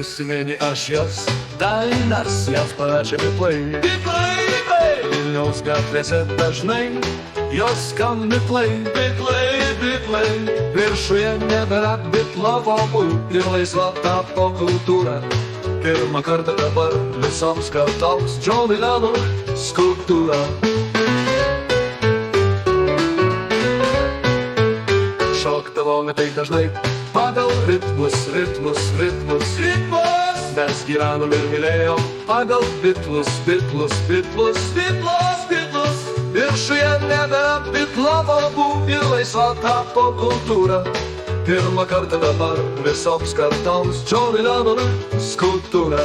prisimeni aš jas dainas, jas parašė bitlai. Vilniaus gatvėse dažnai jos skamba bitlai. Viršuje nebėra bitlavomų ir laisva tapo kultūra. Pirmą kartą dabar visoms kartoms Džonui Lennonui skulptūra. Šokdavome tai dažnai pagal ritmus. Mes gyvenom ir mylėjom pagal bitlus. Viršuje nebėra bitlavomų ir laisva tapo kultūra. Pirmą kartą dabar visoms kartoms Džonui Lennonui skulptūra.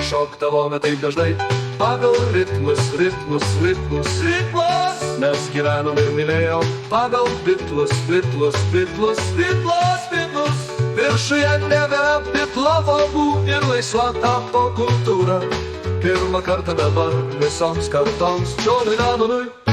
Šokdavome taip dažnai pagal ritmus. Mes gyvenom ir mylėjom pagal bitlus. Viršuje nebėra bitlavomų ir laisva tapo kultūra. Pirmą kartą dabar visoms kartoms Džonui Lennonui